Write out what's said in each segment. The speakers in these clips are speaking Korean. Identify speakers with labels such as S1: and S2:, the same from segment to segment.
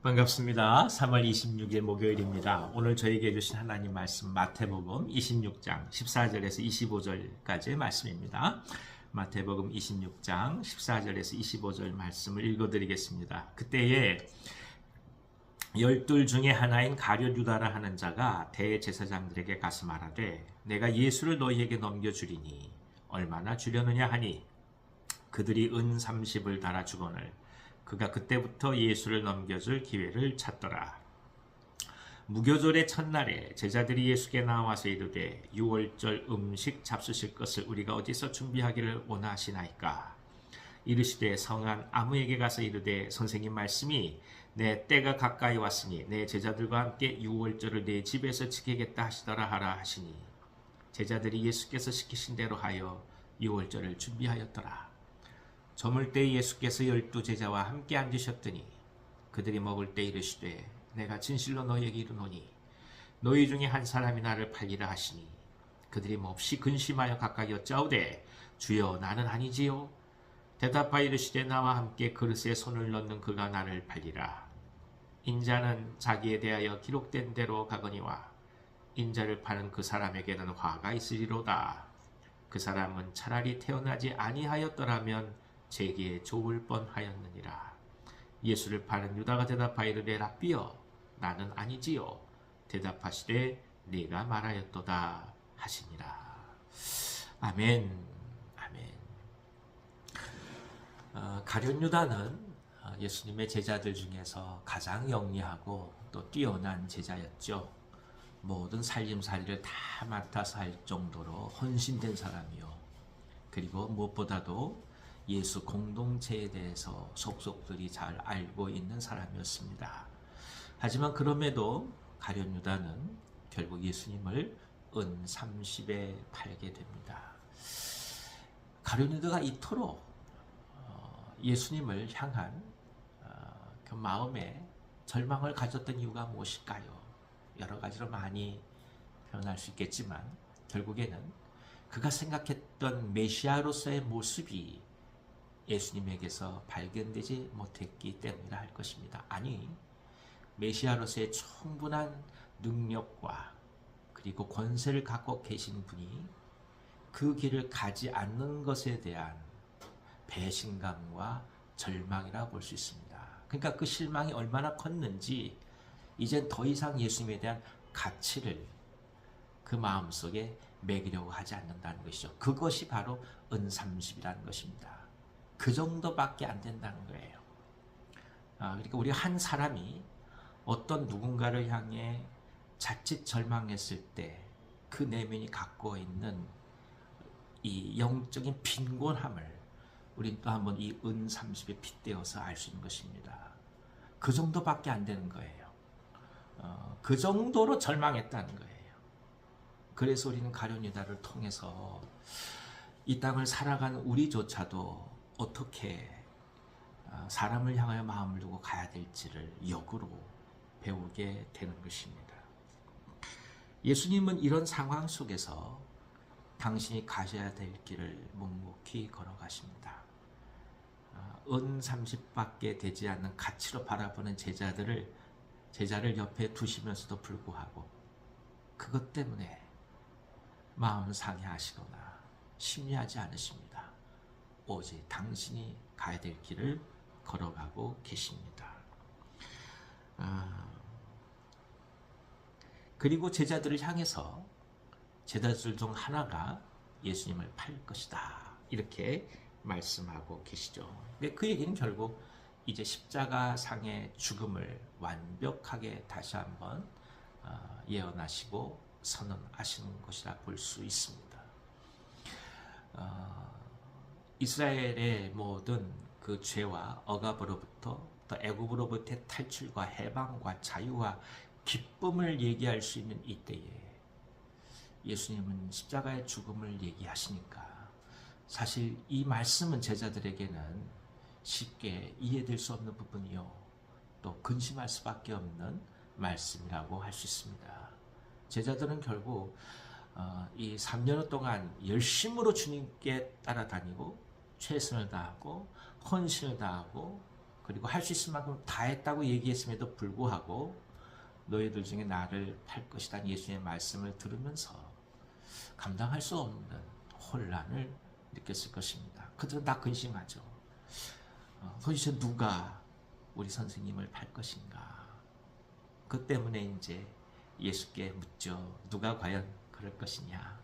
S1: 반갑습니다. 3월 26일 목요일입니다. 오늘 저에게 주신 하나님 말씀 마태복음 26장 14절에서 25절까지의 말씀입니다. 마태복음 26장 14절에서 25절 말씀을 읽어드리겠습니다. 그때에 12 중에 하나인 가룟 유다라 하는 자가 대제사장들에게 가서 말하되 내가 예수를 너희에게 넘겨주리니 얼마나 주려느냐 하니 그들이 은 30을 달아 주거늘 그가 그때부터 예수를 넘겨줄 기회를 찾더라. 무교절의 첫날에 제자들이 예수께 나와서 이르되 유월절 음식 잡수실 것을 우리가 어디서 준비하기를 원하시나이까. 이르시되 성한 아무에게 가서 이르되 선생님 말씀이 내 때가 가까이 왔으니 내 제자들과 함께 유월절을 내 집에서 지키겠다 하시더라 하라 하시니 제자들이 예수께서 시키신 대로 하여 유월절을 준비하였더라. 저물 때 예수께서 12 제자와 함께 앉으셨더니 그들이 먹을 때 이르시되 내가 진실로 너희에게 이르노니 너희 중에 한 사람이 나를 팔리라 하시니 그들이 몹시 근심하여 각각 여짜오되 주여 나는 아니지요. 대답하여 이르시되 나와 함께 그릇에 손을 넣는 그가 나를 팔리라. 인자는 자기에 대하여 기록된 대로 가거니와 인자를 파는 그 사람에게는 화가 있으리로다. 그 사람은 차라리 태어나지 아니하였더라면 제게 좋을 뻔하였느니라. 예수를 파는 유다가 대답하여 이르되 랍비여 나는 아니지요. 대답하시되 네가 말하였도다 하시니라. 아멘. 아멘. 가룟 유다는 예수님의 제자들 중에서 가장 영리하고 또 뛰어난 제자였죠. 모든 살림살이를 다 맡아서 할 정도로 헌신된 사람이요. 그리고 무엇보다도 예수 공동체에 대해서 속속들이 잘 알고 있는 사람이었습니다. 하지만 그럼에도 가룟 유다는 결국 예수님을 은 30에 팔게 됩니다. 가룟 유다가 이토록 예수님을 향한 그 마음에 절망을 가졌던 이유가 무엇일까요? 여러 가지로 많이 표현할 수 있겠지만 결국에는 그가 생각했던 메시아로서의 모습이 예수님에게서 발견되지 못했기 때문이라 할 것입니다. 아니, 메시아로서의 충분한 능력과 그리고 권세를 갖고 계신 분이 그 길을 가지 않는 것에 대한 배신감과 절망이라고 볼 수 있습니다. 그러니까 그 실망이 얼마나 컸는지 이젠 더 이상 예수님에 대한 가치를 그 마음속에 매기려고 하지 않는다는 것이죠. 그것이 바로 은30이라는 것입니다. 그 정도밖에 안 된다는 거예요. 그러니까 우리 한 사람이 어떤 누군가를 향해 자칫 절망했을 때 그 내면이 갖고 있는 이 영적인 빈곤함을 우린 또 한번 이 은30에 빗대어서 알 수 있는 것입니다. 그 정도밖에 안 되는 거예요. 그 정도로 절망했다는 거예요. 그래서 우리는 가룟 유다를 통해서 이 땅을 살아가는 우리조차도 어떻게 사람을 향하여 마음을 두고 가야 될지를 역으로 배우게 되는 것입니다. 예수님은 이런 상황 속에서 당신이 가셔야 될 길을 묵묵히 걸어가십니다. 은 30밖에 되지 않는 가치로 바라보는 제자를 옆에 두시면서도 불구하고 그것 때문에 마음 상해하시거나 심리하지 않으십니다. 오직 당신이 가야 될 길을 걸어가고 계십니다. 그리고 제자들을 향해서 제자들 중 하나가 예수님을 팔 것이다. 이렇게 말씀하고 계시죠. 근데 그 얘기는 결국 이제 십자가상의 죽음을 완벽하게 다시 한번 예언하시고 선언하시는 것이라 볼 수 있습니다. 이스라엘의 모든 그 죄와 억압으로부터 또 애굽으로부터의 탈출과 해방과 자유와 기쁨을 얘기할 수 있는 이때에 예수님은 십자가의 죽음을 얘기하시니까 사실 이 말씀은 제자들에게는 쉽게 이해될 수 없는 부분이요 또 근심할 수밖에 없는 말씀이라고 할 수 있습니다. 제자들은 결국 이 3년 동안 열심으로 주님께 따라다니고 최선을 다하고 헌신을 다하고 그리고 할 수 있을 만큼 다 했다고 얘기했음에도 불구하고 너희들 중에 나를 팔 것이란 예수님의 말씀을 들으면서 감당할 수 없는 혼란을 느꼈을 것입니다. 그들은 다 근심하죠. 도대체 누가 우리 선생님을 팔 것인가? 그 때문에 이제 예수께 묻죠. 누가 과연 그럴 것이냐?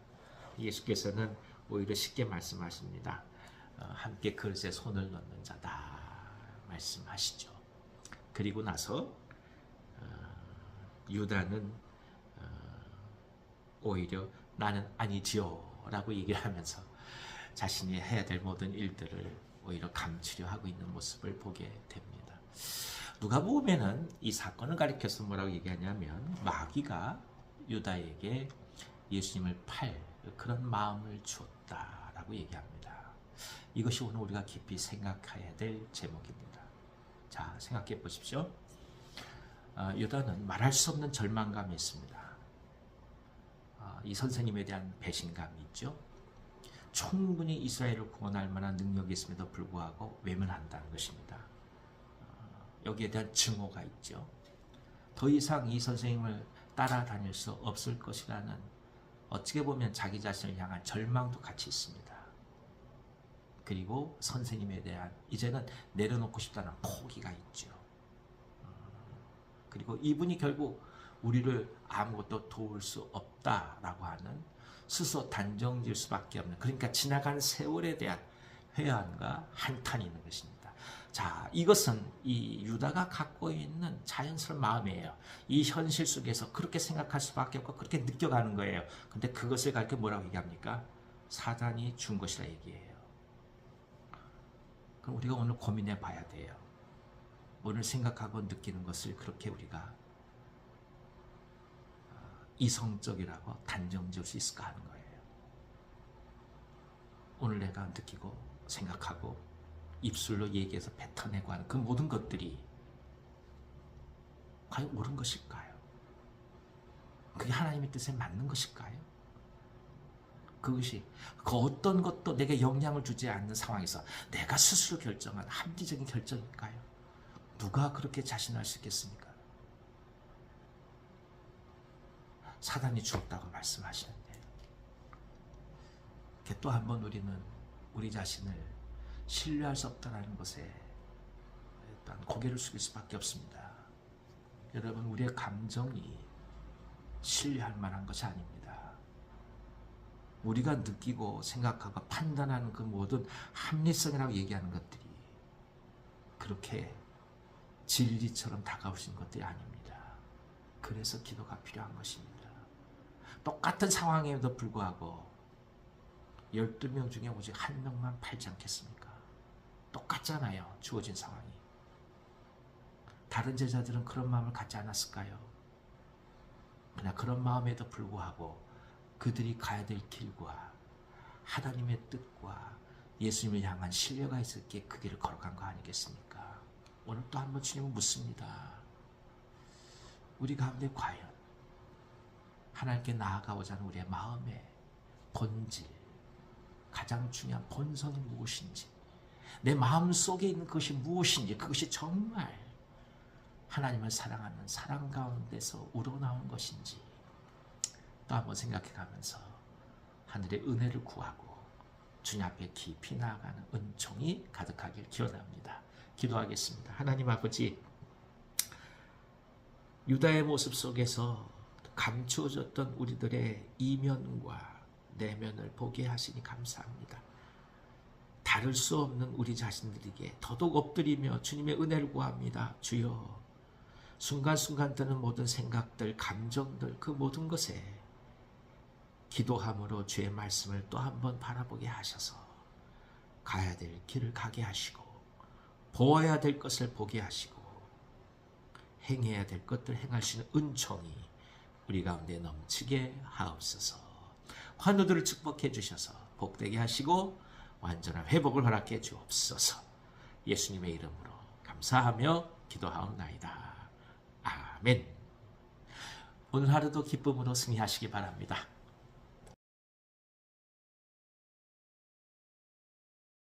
S1: 예수께서는 오히려 쉽게 말씀하십니다. 함께 그릇에 손을 넣는 자다 말씀하시죠. 그리고 나서 유다는 오히려 나는 아니지요 라고 얘기를 하면서 자신이 해야 될 모든 일들을 오히려 감추려 하고 있는 모습을 보게 됩니다. 누가복음에는 이 사건을 가리켜서 뭐라고 얘기하냐면 마귀가 유다에게 예수님을 팔 그런 마음을 주었다라고 얘기합니다. 이것이 오늘 우리가 깊이 생각해야 될 제목입니다. 자, 생각해 보십시오. 유다는 말할 수 없는 절망감이 있습니다. 이 선생님에 대한 배신감이 있죠. 충분히 이스라엘을 구원할 만한 능력이 있음에도 불구하고 외면한다는 것입니다. 여기에 대한 증오가 있죠. 더 이상 이 선생님을 따라다닐 수 없을 것이라는 어떻게 보면 자기 자신을 향한 절망도 같이 있습니다. 그리고 선생님에 대한 이제는 내려놓고 싶다는 포기가 있죠. 그리고 이분이 결국 우리를 아무것도 도울 수 없다라고 하는 스스로 단정질 수밖에 없는, 그러니까 지나간 세월에 대한 회한과 한탄이 있는 것입니다. 자, 이것은 이 유다가 갖고 있는 자연스러운 마음이에요. 이 현실 속에서 그렇게 생각할 수밖에 없고 그렇게 느껴가는 거예요. 근데 그것을 가리켜 뭐라고 얘기합니까? 사단이 준 것이라 얘기해요. 그럼 우리가 오늘 고민해 봐야 돼요. 오늘 생각하고 느끼는 것을 그렇게 우리가 이성적이라고 단정지을 수 있을까 하는 거예요. 오늘 내가 느끼고 생각하고 입술로 얘기해서 뱉어내고 하는 그 모든 것들이 과연 옳은 것일까요? 그게 하나님의 뜻에 맞는 것일까요? 그것이 그 어떤 것도 내게 영향을 주지 않는 상황에서 내가 스스로 결정한 합리적인 결정일까요? 누가 그렇게 자신할 수 있겠습니까? 사단이 주었다고 말씀하시는데 또 한 번 우리는 우리 자신을 신뢰할 수 없다는 것에 일단 고개를 숙일 수밖에 없습니다. 여러분, 우리의 감정이 신뢰할 만한 것이 아닙니다. 우리가 느끼고 생각하고 판단하는 그 모든 합리성이라고 얘기하는 것들이 그렇게 진리처럼 다가올 수 있는 것들이 아닙니다. 그래서 기도가 필요한 것입니다. 똑같은 상황에도 불구하고 12명 중에 오직 한 명만 팔지 않겠습니까? 똑같잖아요. 주어진 상황이. 다른 제자들은 그런 마음을 갖지 않았을까요? 그러나 그런 마음에도 불구하고 그들이 가야 될 길과 하나님의 뜻과 예수님을 향한 신뢰가 있었기에 그 길을 걸어간 거 아니겠습니까? 오늘 또 한 번 주님은 묻습니다. 우리 가운데 과연 하나님께 나아가고자 하는 우리의 마음의 본질, 가장 중요한 본성이 무엇인지, 내 마음 속에 있는 것이 무엇인지, 그것이 정말 하나님을 사랑하는 사랑 가운데서 우러나온 것인지 또 한번 생각해 가면서 하늘의 은혜를 구하고 주님 앞에 깊이 나아가는 은총이 가득하길 기원합니다. 기도하겠습니다. 하나님 아버지, 유다의 모습 속에서 감추어졌던 우리들의 이면과 내면을 보게 하시니 감사합니다. 다를 수 없는 우리 자신들에게 더더욱 엎드리며 주님의 은혜를 구합니다. 주여, 순간순간 드는 모든 생각들, 감정들, 그 모든 것에 기도함으로 주의 말씀을 또 한 번 바라보게 하셔서 가야 될 길을 가게 하시고 보아야 될 것을 보게 하시고 행해야 될 것들 행할 수 있는 은총이 우리 가운데 넘치게 하옵소서. 환우들을 축복해 주셔서 복되게 하시고 완전한 회복을 허락해 주옵소서. 예수님의 이름으로 감사하며 기도하옵나이다. 아멘. 오늘 하루도 기쁨으로 승리하시기 바랍니다.